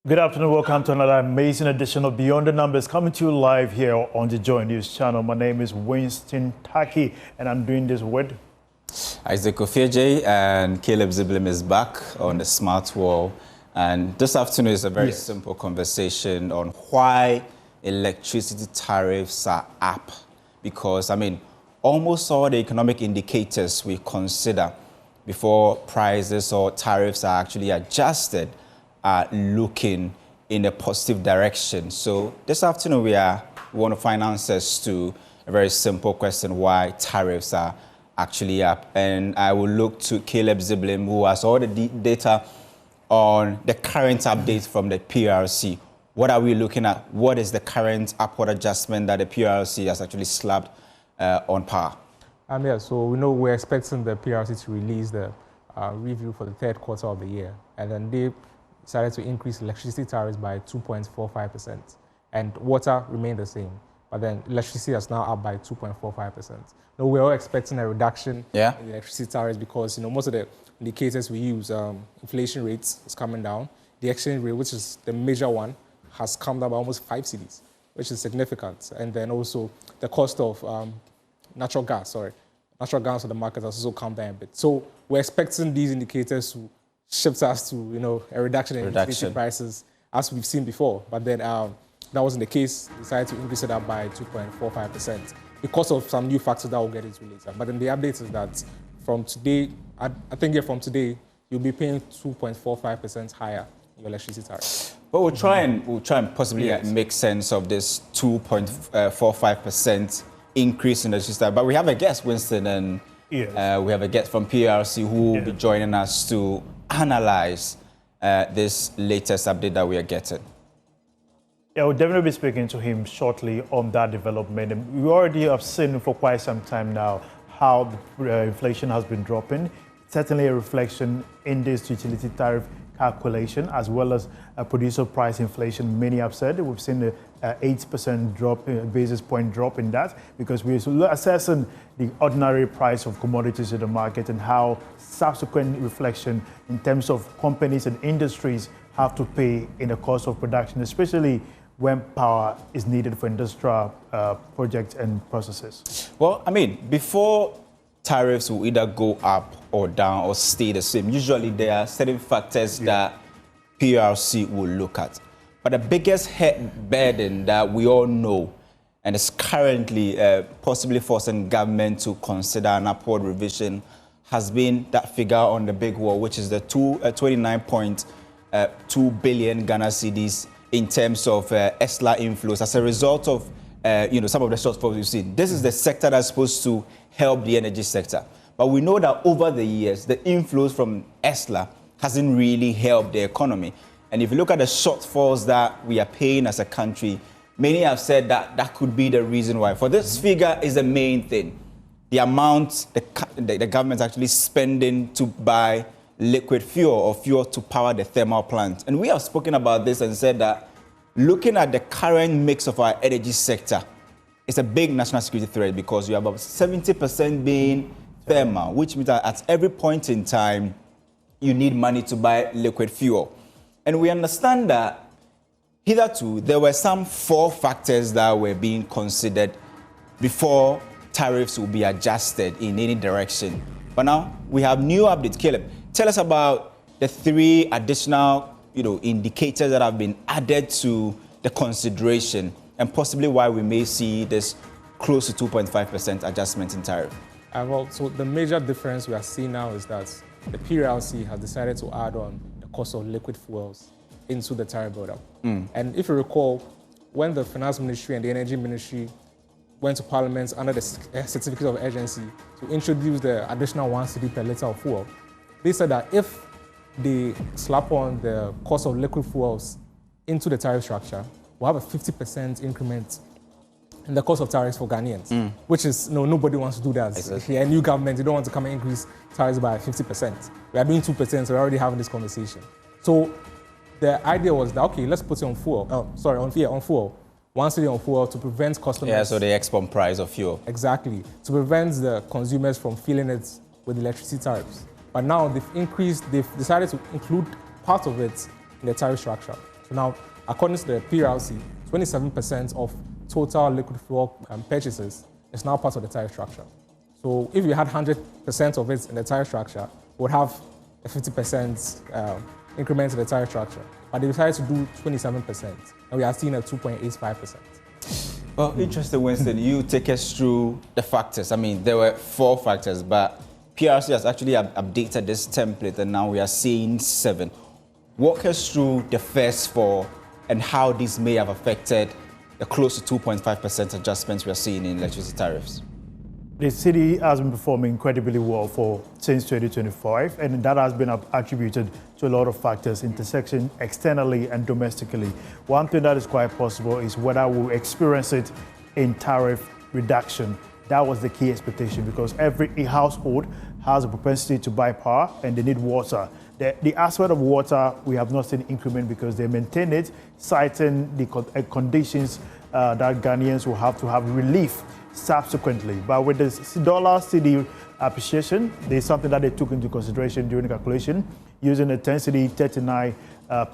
Good afternoon. Welcome to another amazing edition of Beyond the Numbers, coming to you live here on the Joy News channel. My name is Winston Taki, and I'm doing this with Isaac Ofeje, and Caleb Ziblim is back on the smart wall. And this afternoon is a very simple conversation on why electricity tariffs are up. Because, almost all the economic indicators we consider before prices or tariffs are actually adjusted are looking in a positive direction. So this afternoon we want to find answers to a very simple question: why tariffs are actually up. And I will look to Caleb Ziblim, who has all the data on the current updates from the PRC. What are we looking at? What is the current upward adjustment that the PRC has actually slapped on power? So we know we're expecting the PRC to release the review for the third quarter of the year, and then they decided to increase electricity tariffs by 2.45%, and water remained the same. But then electricity is now up by 2.45%. Now, we're all expecting a reduction in electricity tariffs because most of the indicators we use, inflation rates is coming down. The exchange rate, which is the major one, has come down by almost 5 cedis, which is significant. And then also the cost of natural gas for the market has also come down a bit. So we're expecting these indicators to shift us to a reduction in electricity prices as we've seen before. But then that wasn't the case. They decided to increase it up by 2.45% because of some new factors that we'll get into later. But then the update is that from today, I think from today, you'll be paying 2.45% higher in your electricity tariff. But we'll try and possibly make sense of this 2.45% increase in the electricity. But we have a guest, Winston, and we have a guest from PRC who will be joining us to analyze this latest update that we are getting. Yeah, we'll definitely be speaking to him shortly on that development. And we already have seen for quite some time now how the inflation has been dropping. Certainly a reflection in this utility tariff calculation, as well as a producer price inflation. Many have said we've seen a 8% drop, basis point drop in that, because we're assessing the ordinary price of commodities in the market and how subsequent reflection in terms of companies and industries have to pay in the cost of production, especially when power is needed for industrial projects and processes. Well, before tariffs will either go up or down or stay the same, usually there are certain factors that PRC will look at. But the biggest burden that we all know, and is currently possibly forcing government to consider an upward revision, has been that figure on the big wall, which is the 29.2 billion Ghana cedis in terms of ESLA inflows as a result of some of the shortfalls we've seen. This is the sector that's supposed to help the energy sector. But we know that over the years, the inflows from ESLA hasn't really helped the economy. And if you look at the shortfalls that we are paying as a country, many have said that that could be the reason why. For this figure is the main thing. The amount the government's actually spending to buy liquid fuel or fuel to power the thermal plant. And we have spoken about this and said that looking at the current mix of our energy sector, it's a big national security threat, because you have about 70% being thermal, which means that at every point in time, you need money to buy liquid fuel. And we understand that hitherto, there were some 4 factors that were being considered before tariffs will be adjusted in any direction. But now we have new updates. Caleb, tell us about the 3 additional indicators that have been added to the consideration, and possibly why we may see this close to 2.5% adjustment in tariff. So the major difference we are seeing now is that the PRC has decided to add on the cost of liquid fuels into the tariff build-up. And if you recall, when the Finance Ministry and the Energy Ministry went to Parliament under the certificate of urgency to introduce the additional 1 cedi per litre of fuel, they said that if they slap on the cost of liquid fuels into the tariff structure, we'll have a 50% increment in the cost of tariffs for Ghanaians, which is, nobody wants to do that. Exactly. A new government, you don't want to come and increase tariffs by 50%. We are doing 2%, so we're already having this conversation. So the idea was that, okay, let's put it on fuel. On fuel. 1 cedi on fuel to prevent customers. Yeah, so the export price of fuel. Exactly. To prevent the consumers from feeling it with electricity tariffs. But now they've decided to include part of it in the tariff structure. So now, according to the PRC, 27% of total liquid fuel purchases is now part of the tariff structure. So if you had 100% of it in the tariff structure, we would have a 50% increment in the tariff structure. But they decided to do 27%, and we are seeing a 2.85%. Well, interesting, Winston. You take us through the factors. I mean, there were 4 factors, but PRC has actually updated this template, and now we are seeing 7. Walk us through the first 4 and how these may have affected the close to 2.5% adjustments we are seeing in electricity tariffs. The city has been performing incredibly well since 2025, and that has been attributed to a lot of factors, intersection externally and domestically. One thing that is quite possible is whether we'll experience it in tariff reduction. That was the key expectation, because every household has a propensity to buy power and they need water. The aspect of water, we have not seen increment because they maintain it, citing the conditions that Ghanaians will have to have relief subsequently. But with the dollar CD appreciation, there's something that they took into consideration during the calculation, using the 10 cedi 39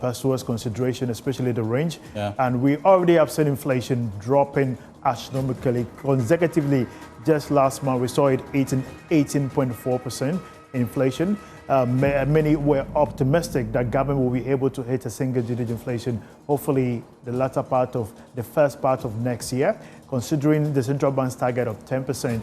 pesos consideration, especially the range. Yeah. And we already have seen inflation dropping astronomically consecutively. Just last month, we saw it 18.4% inflation. Many were optimistic that government will be able to hit a single-digit inflation, hopefully the latter part of the first part of next year, considering the central bank's target of 10%,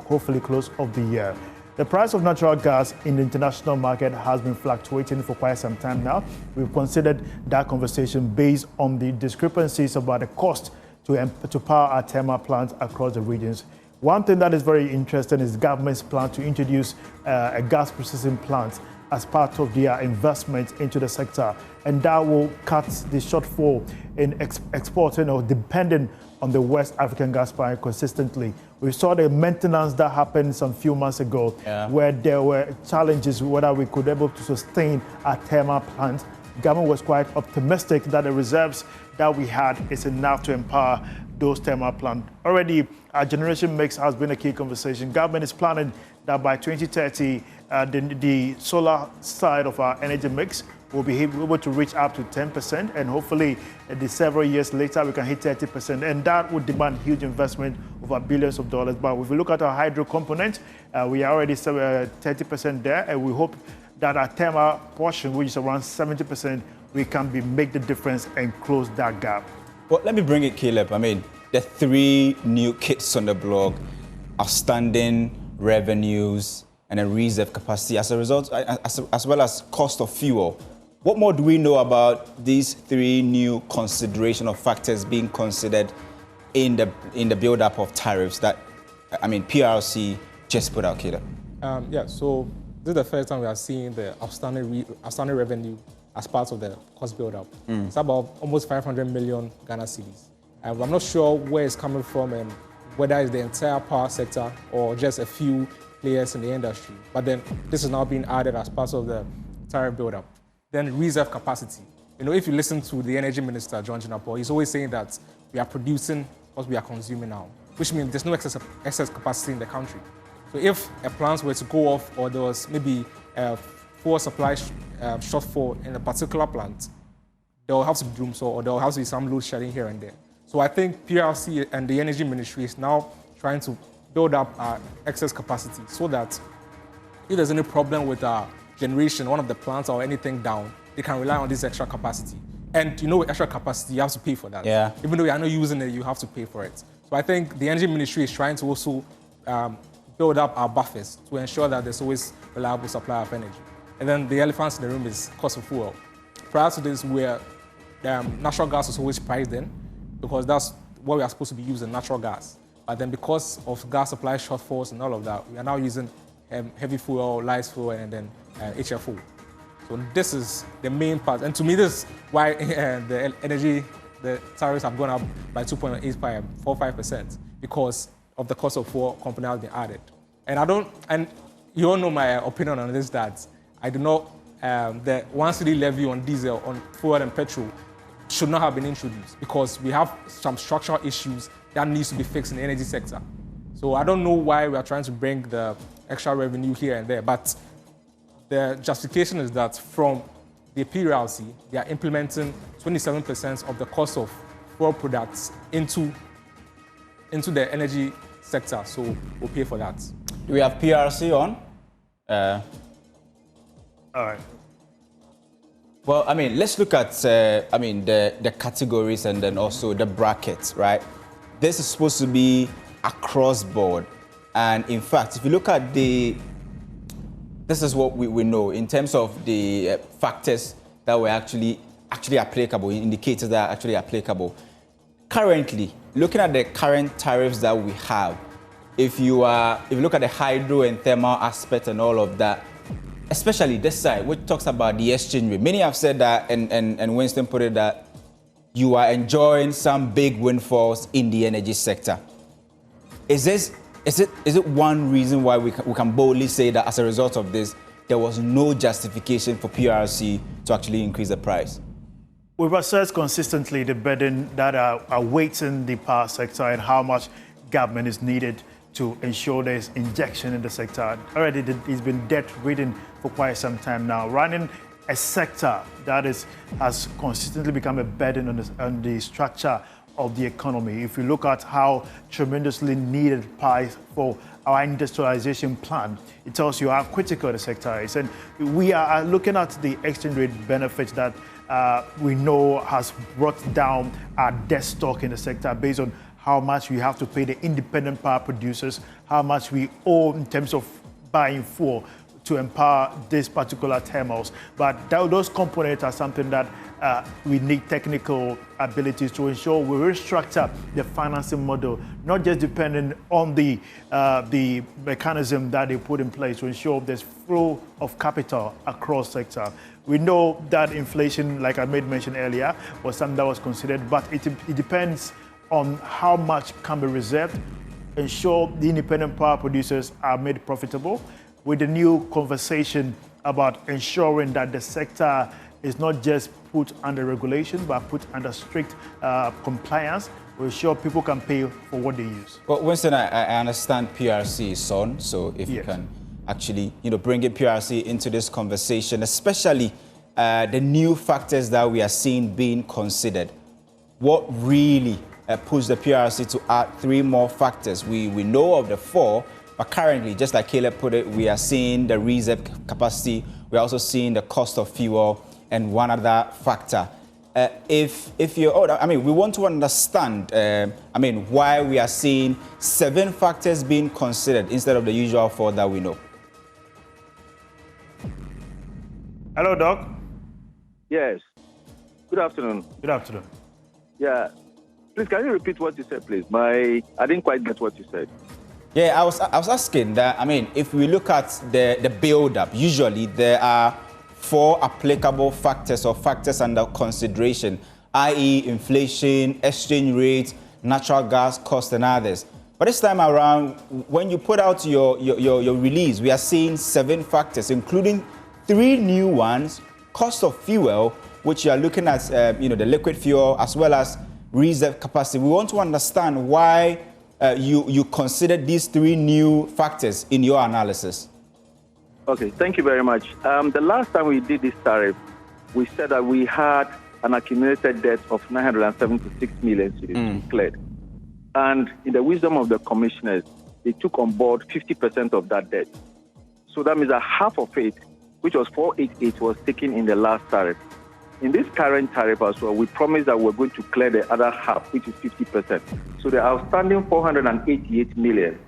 hopefully close of the year. The price of natural gas in the international market has been fluctuating for quite some time now. We've considered that conversation based on the discrepancies about the cost to power our thermal plants across the regions. One thing that is very interesting is the government's plan to introduce a gas processing plant as part of their investment into the sector, and that will cut the shortfall in exporting or depending on the West African gas pipeline consistently. We saw the maintenance that happened some few months ago, where there were challenges whether we could be able to sustain our thermal plant. The government was quite optimistic that the reserves that we had is enough to empower those thermal plants. Already, our generation mix has been a key conversation. Government is planning that by 2030, the solar side of our energy mix will be able to reach up to 10%, and hopefully, several years later, we can hit 30%, and that would demand huge investment over billions of dollars. But if we look at our hydro component, we are already 30% there, and we hope that our thermal portion, which is around 70%, we can make the difference and close that gap. Well, let me bring it, Caleb. I mean, the 3 new kits on the block, outstanding revenues, and a reserve capacity as a result, as well as cost of fuel. What more do we know about these 3 new consideration of factors being considered in the build-up of tariffs that, I mean, PRC just put out, Caleb? So this is the first time we are seeing the outstanding revenue as part of the cost build-up. It's about almost 500 million Ghana cedis. I'm not sure where it's coming from and whether it's the entire power sector or just a few players in the industry. But then this is now being added as part of the tariff build-up. Then reserve capacity. You know, if you listen to the energy minister, John Jinapor, he's always saying that we are producing what we are consuming now, which means there's no excess capacity in the country. So if a plant were to go off or there was maybe a fuel supply shortfall in a particular plant, there will have to be doom so, or there will have to be some load shedding here and there. So I think PRC and the Energy Ministry is now trying to build up our excess capacity so that if there's any problem with our generation, one of the plants or anything down, they can rely on this extra capacity. And you know, with extra capacity, you have to pay for that. Yeah. Even though you are not using it, you have to pay for it. So I think the Energy Ministry is trying to also build up our buffers to ensure that there's always reliable supply of energy. And then the elephant in the room is cost of fuel. Prior to this, where natural gas was always priced in, because that's what we are supposed to be using, natural gas. But then because of gas supply shortfalls and all of that, we are now using heavy fuel, light fuel, and then HFO. So this is the main part. And to me, this is why the tariffs have gone up by 2.45%, because of the cost of fuel component has been added. And you all know my opinion on this, that I do not, the 1 cedi levy on diesel, on fuel and petrol should not have been introduced, because we have some structural issues that needs to be fixed in the energy sector. So I don't know why we are trying to bring the extra revenue here and there, but the justification is that from the PRC, they are implementing 27% of the cost of fuel products into the energy sector. So we'll pay for that. Do we have PRC on? All right. Well, I mean, let's look at, the categories and then also the brackets, right? This is supposed to be across board. And in fact, if you look at this is what we know in terms of the factors that were actually applicable, indicators that are actually applicable. Currently, looking at the current tariffs that we have, if you look at the hydro and thermal aspect and all of that, especially this side, which talks about the exchange rate. Many have said that, and Winston put it that you are enjoying some big windfalls in the energy sector. Is it one reason why we can boldly say that as a result of this, there was no justification for PRC to actually increase the price? We've assessed consistently the burden that are awaiting the power sector and how much government is needed to ensure there's injection in the sector. Already it's been debt-ridden for quite some time now. Running a sector that has consistently become a burden on the structure of the economy. If you look at how tremendously needed power for our industrialization plan, it tells you how critical the sector is. And we are looking at the exchange rate benefits that we know has brought down our debt stock in the sector based on how much we have to pay the independent power producers, how much we owe in terms of buying fuel to empower these particular thermals. But those components are something that we need technical abilities to ensure we restructure the financing model, not just depending on the mechanism that they put in place to ensure there's flow of capital across sector. We know that inflation, like I made mention earlier, was something that was considered, but it depends on how much can be reserved, ensure the independent power producers are made profitable, with the new conversation about ensuring that the sector is not just put under regulation, but put under strict compliance. We're sure people can pay for what they use. Well, Winston, I understand PRC is on, so if you can actually, bring in PRC into this conversation, especially the new factors that we are seeing being considered. What really pushed the PRC to add 3 more factors? We know of the 4, but currently, just like Caleb put it, we are seeing the reserve capacity. We're also seeing the cost of fuel and one other factor. We want to understand, why we are seeing 7 factors being considered instead of the usual 4 that we know. Hello, Doc. Yes. Good afternoon. Good afternoon. Yeah. Please, can you repeat what you said, please? I didn't quite get what you said. Yeah, I was asking that, if we look at the build-up, usually there are 4 applicable factors or factors under consideration, i.e. inflation, exchange rate, natural gas cost, and others. But this time around, when you put out your release, we are seeing 7 factors, including 3 new ones, cost of fuel, which you are looking at, the liquid fuel, as well as reserve capacity. We want to understand why you considered these 3 new factors in your analysis. Okay, thank you very much. The last time we did this tariff, we said that we had an accumulated debt of 976 million cedis declared. And in the wisdom of the commissioners, they took on board 50% of that debt. So that means that half of it, which was 488, was taken in the last tariff. In this current tariff as well, we promised that we're going to clear the other half, which is 50%. So the outstanding 488 million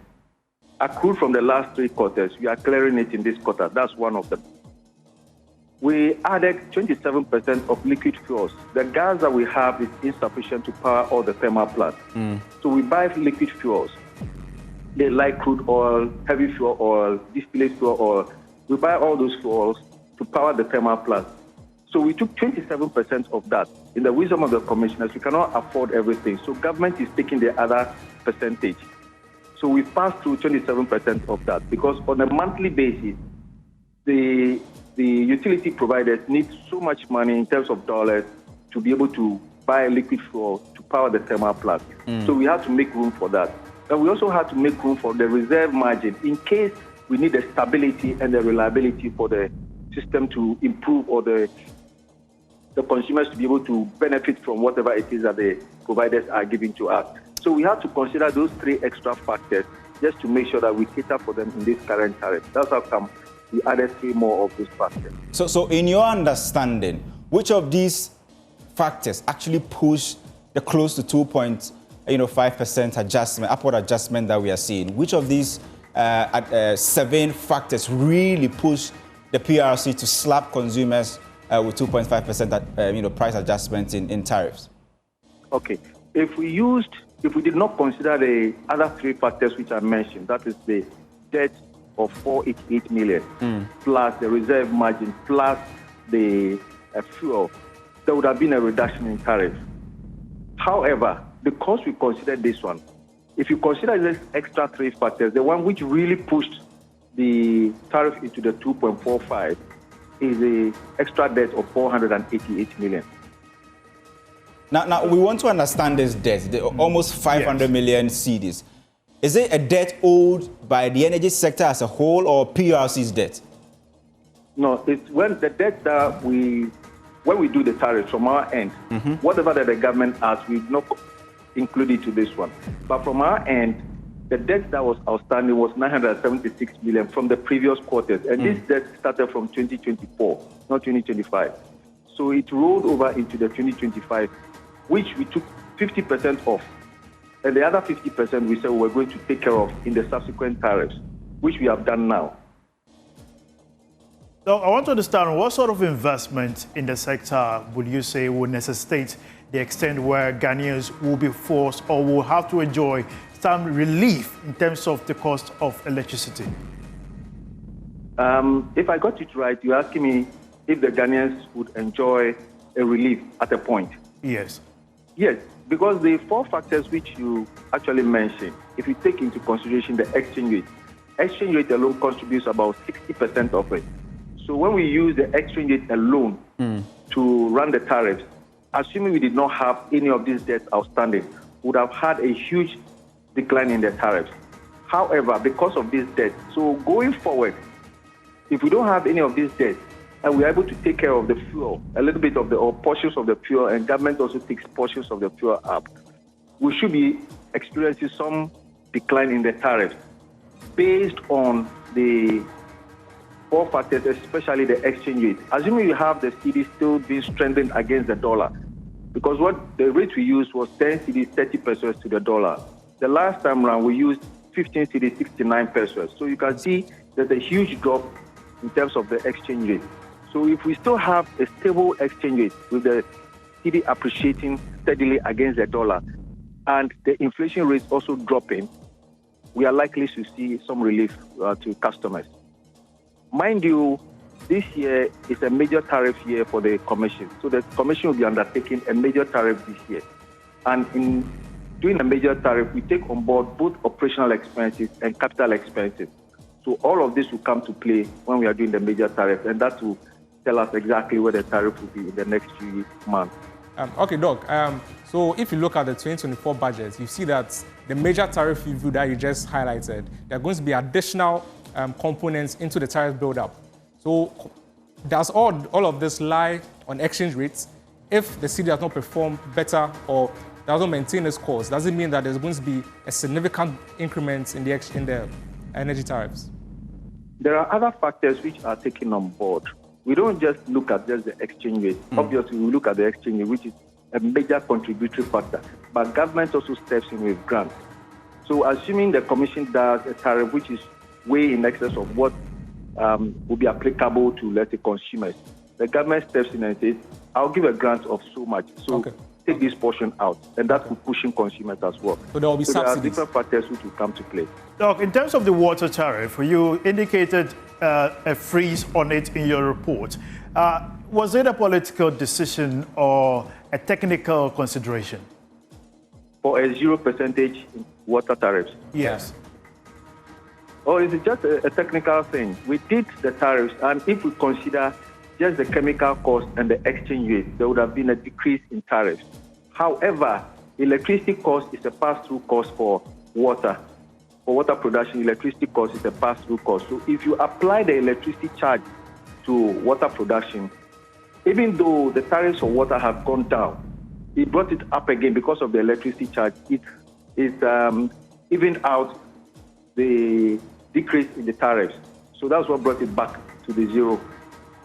accrued from the last 3 quarters, we are clearing it in this quarter. That's one of them. We added 27% of liquid fuels. The gas that we have is insufficient to power all the thermal plants. So we buy liquid fuels. They like crude oil, heavy fuel oil, distillate fuel oil. We buy all those fuels to power the thermal plants. So we took 27% of that. In the wisdom of the commissioners, we cannot afford everything. So government is taking the other percentage. So we passed through 27% of that because on a monthly basis, the utility providers need so much money in terms of dollars to be able to buy liquid fuel to power the thermal plant. So we have to make room for that. And we also have to make room for the reserve margin in case we need the stability and the reliability for the system to improve or the the consumers to be able to benefit from whatever it is that the providers are giving to us. So we have to consider those 3 extra factors just to make sure that we cater for them in this current tariff. That's how come we added 3 more of these factors. So in your understanding, which of these factors actually push the close to 2.5% adjustment, upward adjustment that we are seeing? Which of these 7 factors really push the PRC to slap consumers with 2.5% price adjustment in tariffs? Okay. If we did not consider the other 3 factors which I mentioned, that is the debt of 488 million, plus the reserve margin, plus the fuel, there would have been a reduction in tariff. However, because we considered this one, if you consider this extra 3 factors, the one which really pushed the tariff into the 2.45 is the extra debt of 488 million. Now we want to understand this debt, the almost 500 million cedis. Is it a debt owed by the energy sector as a whole or PRC's debt? No, it's when the debt that when we do the tariffs from our end, whatever that the government asks, we do not include it to this one. But from our end, the debt that was outstanding was 976 million from the previous quarters. And this debt started from 2024, not 2025. So it rolled over into the 2025, which we took 50% off. And the other 50% we said we were going to take care of in the subsequent tariffs, which we have done now. So I want to understand what sort of investment in the sector would you say will necessitate the extent where Ghanaians will be forced or will have to enjoy some relief in terms of the cost of electricity? If I got it right, you're asking me if the Ghanaians would enjoy a relief at a point. Yes. Yes, because the 4 factors which you actually mentioned, if you take into consideration the exchange rate alone contributes about 60% of it. So when we use the exchange rate alone to run the tariffs, assuming we did not have any of these debts outstanding, would have had a huge decline in the tariffs. However, because of this debt, so going forward, if we don't have any of these debts, and we're able to take care of the fuel, a little bit of or portions of the fuel, and government also takes portions of the fuel up, we should be experiencing some decline in the tariffs based on the 4 factors, especially the exchange rate. Assuming you have the cedi still being strengthened against the dollar, because what the rate we used was 10 cedis, 30 pesos to the dollar. The last time around, we used 15 cedis, 69 pesos. So you can see there's a huge drop in terms of the exchange rate. So if we still have a stable exchange rate with the cedi appreciating steadily against the dollar and the inflation rate also dropping, we are likely to see some relief to customers. Mind you, this year is a major tariff year for the Commission. So the Commission will be undertaking a major tariff this year. And in doing a major tariff, we take on board both operational expenses and capital expenses. So all of this will come to play when we are doing the major tariff, and that will tell us exactly where the tariff will be in the next few months. Okay, Doc. So if you look at the 2024 budget, you see that the major tariff review that you just highlighted, there are going to be additional components into the tariff build-up. So does all of this lie on exchange rates? If the cedi does not perform better or doesn't maintain its course, does it mean that there's going to be a significant increment in the energy tariffs? There are other factors which are taken on board. We don't just look at just the exchange rate. Obviously, we look at the exchange rate, which is a major contributory factor. But government also steps in with grants. So assuming the Commission does a tariff which is way in excess of what will be applicable to, let's say, consumers, the government steps in and says, I'll give a grant of so much. So take this portion out. And that will pushing consumers as well. So there will be subsidies. There are different factors which will come to play. Doc, in terms of the water tariff, you indicated a freeze on it in your report. Was it a political decision or a technical consideration? For a 0% water tariffs? Yes. Or is it just a technical thing? We did the tariffs, and if we consider just the chemical cost and the exchange rate, there would have been a decrease in tariffs. However, electricity cost is a pass-through cost for water. For water production, electricity cost is a pass-through cost. So if you apply the electricity charge to water production, even though the tariffs of water have gone down, he brought it up again because of the electricity charge. It evened out the decrease in the tariffs. So that's what brought it back to the zero.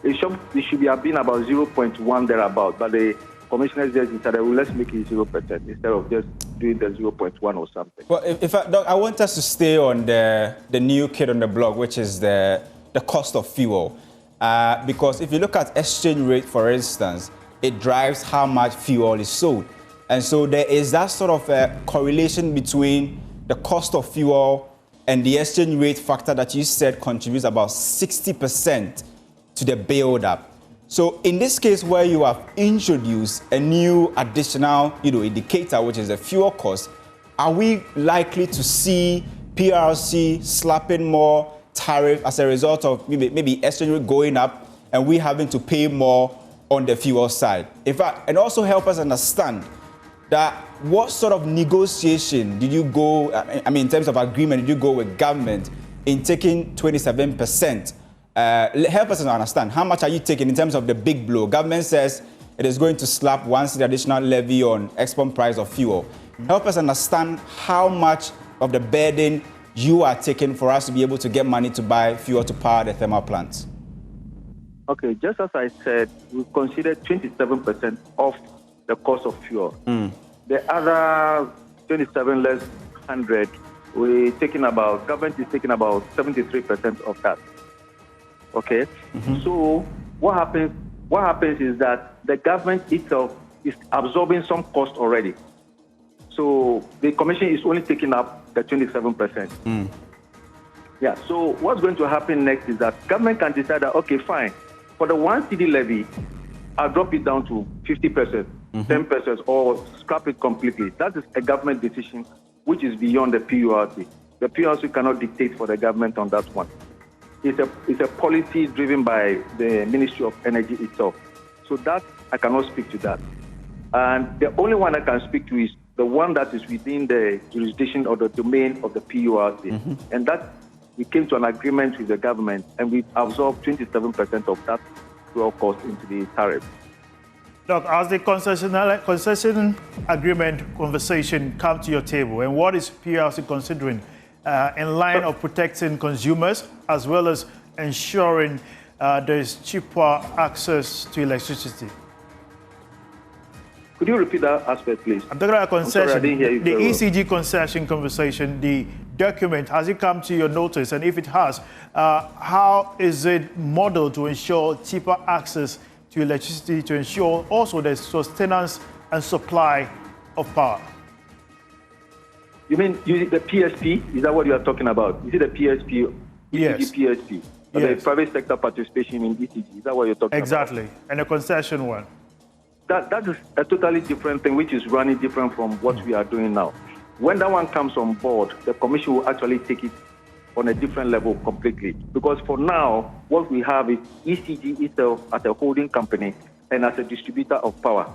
It should have been about 0.1 thereabout, but the commissioners just decided, well, let's make it 0% instead of just doing the 0.1 or something. Well, Doc, I want us to stay on the new kid on the block, which is the cost of fuel. Because if you look at exchange rate, for instance, it drives how much fuel is sold. And so there is that sort of a correlation between the cost of fuel and the exchange rate factor that you said contributes about 60% to the build-up. So in this case where you have introduced a new additional indicator, which is the fuel cost, are we likely to see PRC slapping more tariff as a result of maybe exchange rate going up and we having to pay more on the fuel side? In fact, and also help us understand that what sort of negotiation did you go, in terms of agreement, did you go with government in taking 27%? Help us understand, how much are you taking in terms of the big blow? Government says it is going to slap one additional levy on export price of fuel. Help us understand how much of the burden you are taking for us to be able to get money to buy fuel to power the thermal plants. Okay, just as I said, we consider 27% of the cost of fuel. The other 27 less 100, government is taking about 73% of that. Okay, so what happens is that the government itself is absorbing some cost already. So the commission is only taking up the 27%. Yeah, so what's going to happen next is that government can decide that, okay, fine, for the 1 cedi levy, I'll drop it down to 50%, 10%, or scrap it completely. That is a government decision which is beyond the PURC. The PURC cannot dictate for the government on that one. It's a policy driven by the Ministry of Energy itself. So that, I cannot speak to that. And the only one I can speak to is the one that is within the jurisdiction or the domain of the PURC. And that we came to an agreement with the government and we absorbed 27% of that fuel cost into the tariff. Doc, as the concession agreement conversation come to your table, and what is PRC considering in line of protecting consumers as well as ensuring there is cheaper access to electricity? Could you repeat that aspect, please? I'm talking about concession. I'm sorry, I didn't hear you the very ECG concession conversation, the document, has it come to your notice? And if it has, how is it modeled to ensure cheaper access to electricity, to ensure also the sustenance and supply of power? You mean the PSP? Is that what you are talking about? Is it the PSP? Yes. PSP? Yes. The private sector participation in ECG? Is that what you're talking about? Exactly. And the concession one. That is a totally different thing, which is running different from what we are doing now. When that one comes on board, the commission will actually take it on a different level completely. Because for now, what we have is ECG itself as a holding company and as a distributor of power,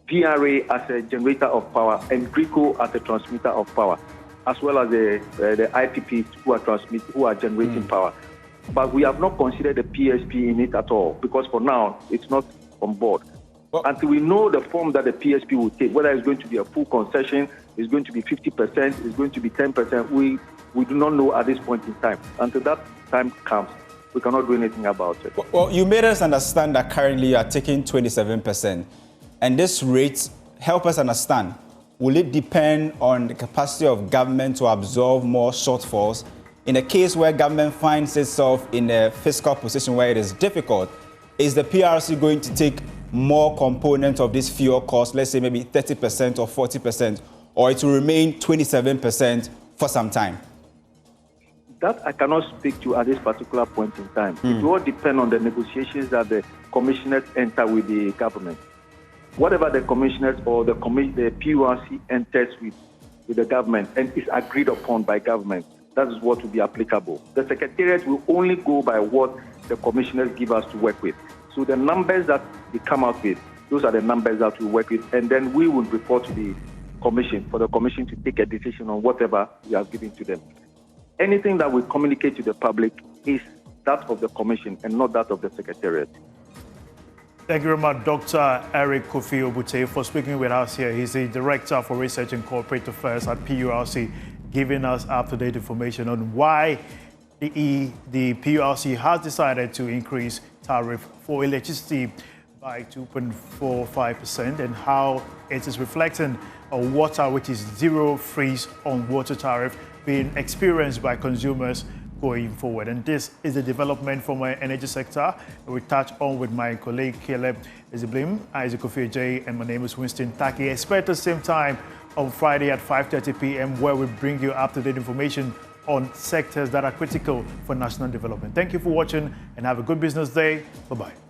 PRA as a generator of power, and GRICO as a transmitter of power, as well as the IPPs who are generating power. But we have not considered the PSP in it at all, because for now, it's not on board. Well, until we know the form that the PSP will take, whether it's going to be a full concession, it's going to be 50%, it's going to be 10%, we do not know at this point in time. Until that time comes, we cannot do anything about it. Well, you made us understand that currently you are taking 27%. And this rate, help us understand, will it depend on the capacity of government to absorb more shortfalls? In a case where government finds itself in a fiscal position where it is difficult, is the PRC going to take more components of this fuel cost, let's say maybe 30% or 40%, or it will remain 27% for some time? That I cannot speak to at this particular point in time. It will depend on the negotiations that the commissioners enter with the government. Whatever the commissioners or the PURC enters with the government and is agreed upon by government, that is what will be applicable. The Secretariat will only go by what the commissioners give us to work with. So the numbers that they come out with, those are the numbers that we work with, and then we will report to the commission for the commission to take a decision on whatever we have given to them. Anything that we communicate to the public is that of the commission and not that of the Secretariat. Thank you very much, Dr. Eric Kofi-Obute, for speaking with us here. He's the Director for Research and Corporate Affairs at PURC, giving us up-to-date information on why the PURC has decided to increase tariff for electricity by 2.45% and how it is reflecting on water, which is zero freeze on water tariff being experienced by consumers going forward. And this is a development from our energy sector. We touch on with my colleague Caleb Eziblim, Isaac Ofeje, and my name is Winston Taki. Expect the same time on Friday at 5:30 p.m. where we bring you up-to-date information on sectors that are critical for national development. Thank you for watching and have a good business day. Bye-bye.